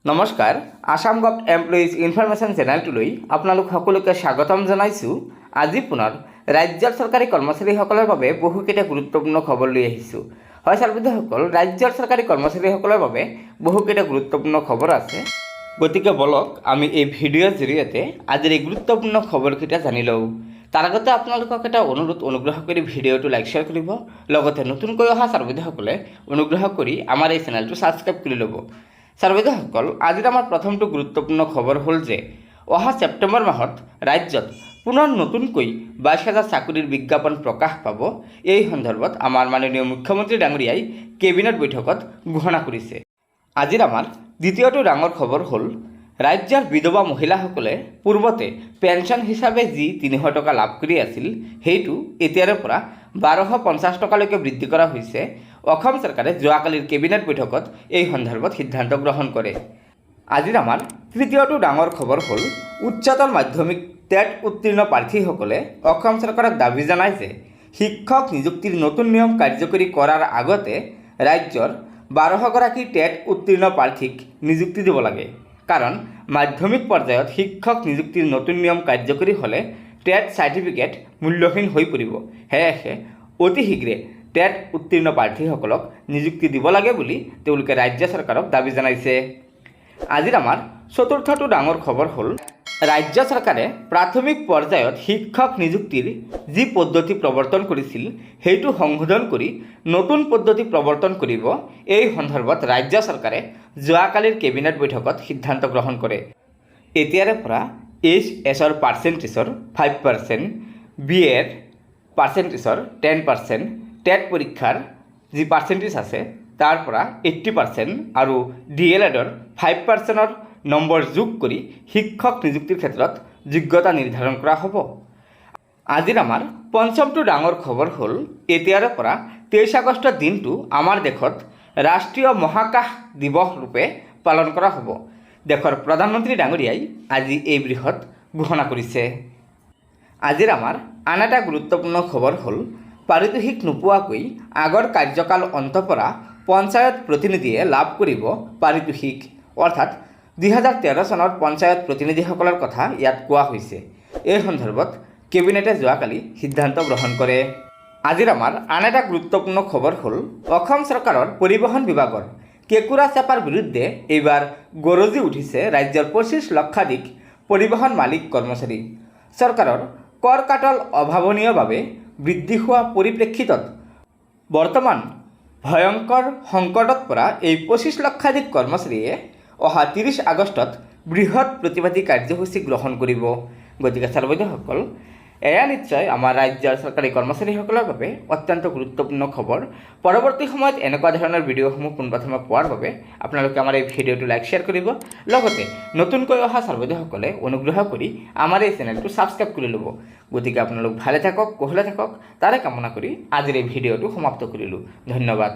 নমস্কাৰ Assam gov employees information চেনেলটোলৈ আপোনালোক সকলোকে স্বাগতম জনাইছোঁ। আজি পুনৰ ৰাজ্যৰ চৰকাৰী কৰ্মচাৰীসকলৰ বাবে বহুকেইটা গুৰুত্বপূৰ্ণ খবৰ লৈ আহিছোঁ। হয় ছাত্ৰছাত্ৰীসকল, ৰাজ্যৰ চৰকাৰী কৰ্মচাৰীসকলৰ বাবে বহুকেইটা গুৰুত্বপূৰ্ণ খবৰ আছে। গতিকে বলক আমি এই ভিডিঅ'ৰ জৰিয়তে আজিৰ এই গুৰুত্বপূৰ্ণ খবৰকেইটা জানি লওঁ। তাৰ আগতে আপোনালোকক এটা অনুগ্ৰহ কৰি ভিডিঅ'টো লাইক শ্বেয়াৰ কৰিব, লগতে নতুনকৈ অহা ছাত্ৰছাত্ৰীসকলে অনুগ্ৰহ কৰি আমাৰ এই চেনেলটো ছাবস্ক্ৰাইব কৰি ল'ব। ছাত্ৰছাত্ৰীসকল, আজিৰ আমাৰ প্ৰথমটো গুৰুত্বপূৰ্ণ খবৰ হ'ল যে অহা ছেপ্টেম্বৰ মাহত ৰাজ্যত পুনৰ নতুনকৈ 22,000 চাকৰিৰ বিজ্ঞাপন প্ৰকাশ পাব। এই সন্দৰ্ভত আমাৰ মাননীয় মুখ্যমন্ত্ৰী ডাঙৰীয়াই কেবিনেট বৈঠকত ঘোষণা কৰিছে। আজিৰ আমাৰ দ্বিতীয়টো ডাঙৰ খবৰ হ'ল ৰাজ্যৰ বিধৱা মহিলাসকলে পূৰ্বতে পেঞ্চন হিচাপে যি 300 টকা লাভ কৰি আছিল সেইটো এতিয়াৰে পৰা 1250 টকালৈকে বৃদ্ধি কৰা হৈছে। অসম চৰকাৰে যোৱাকালিৰ কেবিনেট বৈঠকত এই সন্দৰ্ভত সিদ্ধান্ত গ্ৰহণ কৰে। আজিৰ আমাৰ তৃতীয়টো ডাঙৰ খবৰ হ'ল উচ্চতৰ মাধ্যমিক টেট উত্তীৰ্ণ প্ৰাৰ্থীসকলে অসম চৰকাৰক দাবী জনায় যে শিক্ষক নিযুক্তিৰ নতুন নিয়ম কাৰ্যকৰী কৰাৰ আগতে ৰাজ্যৰ 1200গৰাকী টেট উত্তীৰ্ণ প্ৰাৰ্থীক নিযুক্তি দিব লাগে। কাৰণ মাধ্যমিক পৰ্যায়ত শিক্ষক নিযুক্তিৰ নতুন নিয়ম কাৰ্যকৰী হ'লে টেট চাৰ্টিফিকেট মূল্যহীন হৈ পৰিব। সেয়েহে অতি শীঘ্ৰে টেট উত্তীৰ্ণ প্ৰাৰ্থীসকলক নিযুক্তি দিব লাগে বুলি তেওঁলোকে ৰাজ্য চৰকাৰক দাবী জনাইছে। আজিৰ আমাৰ চতুৰ্থটো ডাঙৰ খবৰ হ'ল ৰাজ্য চৰকাৰে প্ৰাথমিক পৰ্যায়ত শিক্ষক নিযুক্তিৰ যি পদ্ধতি প্ৰৱৰ্তন কৰিছিল সেইটো সংশোধন কৰি নতুন পদ্ধতি প্ৰৱৰ্তন কৰিব। এই সন্দৰ্ভত ৰাজ্য চৰকাৰে যোৱাকালিৰ কেবিনেট বৈঠকত সিদ্ধান্ত গ্ৰহণ কৰে। এতিয়াৰে পৰা HSৰ পাৰ্চেণ্টেজৰ 5%, BAৰ পাৰ্চেণ্টেজৰ 10%, টেট পৰীক্ষাৰ যি পাৰ্চেণ্টেজ আছে তাৰ পৰা 80% আৰু DLEDৰ 5%ৰ নম্বৰ যোগ কৰি শিক্ষক নিযুক্তিৰ ক্ষেত্ৰত যোগ্যতা নিৰ্ধাৰণ কৰা হ'ব। আজিৰ আমাৰ পঞ্চমটো ডাঙৰ খবৰ হ'ল এতিয়াৰে পৰা 23 আগষ্টৰ দিনটো আমাৰ দেশত ৰাষ্ট্ৰীয় মহাকাশ দিৱস ৰূপে পালন কৰা হ'ব। দেশৰ প্ৰধানমন্ত্ৰী ডাঙৰীয়াই আজি এই বৃহৎ ঘোষণা কৰিছে। আজিৰ আমাৰ আন এটা গুৰুত্বপূৰ্ণ খবৰ হ'ল পাৰিতোষিক নোপোৱাকৈ আগৰ কাৰ্যকাল অন্ত পৰা পঞ্চায়ত প্ৰতিনিধিয়ে লাভ কৰিব পাৰিতোষিক। অৰ্থাৎ 2013 চনৰ পঞ্চায়ত প্ৰতিনিধিসকলৰ কথা ইয়াত কোৱা হৈছে। এই সন্দৰ্ভত কেবিনেটে যোৱাকালি সিদ্ধান্ত গ্ৰহণ কৰে। আজিৰ আমাৰ আন এটা গুৰুত্বপূৰ্ণ খবৰ হ'ল অসম চৰকাৰৰ পৰিবহণ বিভাগৰ কেঁকুৰা চেপাৰ বিৰুদ্ধে এইবাৰ গৰজি উঠিছে ৰাজ্যৰ 25 লক্ষাধিক পৰিবহণ মালিক কৰ্মচাৰী। চৰকাৰৰ কৰ কাটল অভাৱনীয়ভাৱে বৃদ্ধি হোৱা পৰিপ্ৰেক্ষিতত বৰ্তমান ভয়ংকৰ সংকটত পৰা এই 25 লক্ষাধিক কৰ্মচাৰীয়ে অহা 30 আগষ্টত বৃহৎ প্ৰতিবাদী কাৰ্যসূচী গ্ৰহণ কৰিব। গতিকে ছাত্ৰছাত্ৰীসকল, এয়া নিশ্চয় আমাৰ ৰাজ্যৰ চৰকাৰী কৰ্মচাৰীসকলৰ বাবে অত্যন্ত গুৰুত্বপূৰ্ণ খবৰ। পৰৱৰ্তী সময়ত এনেকুৱা ধৰণৰ ভিডিঅ'সমূহ পোনপ্ৰথমে পোৱাৰ বাবে আপোনালোকে আমাৰ এই ভিডিঅ'টো লাইক শ্বেয়াৰ কৰিব, লগতে নতুনকৈ অহা ছাত্ৰছাত্ৰীসকলে অনুগ্ৰহ কৰি আমাৰ এই চেনেলটো ছাবস্ক্ৰাইব কৰি ল'ব। গতিকে আপোনালোক ভালে থাকক, কুশলে থাকক, তাৰে কামনা কৰি আজিৰ এই ভিডিঅ'টো সমাপ্ত কৰিলোঁ। ধন্যবাদ।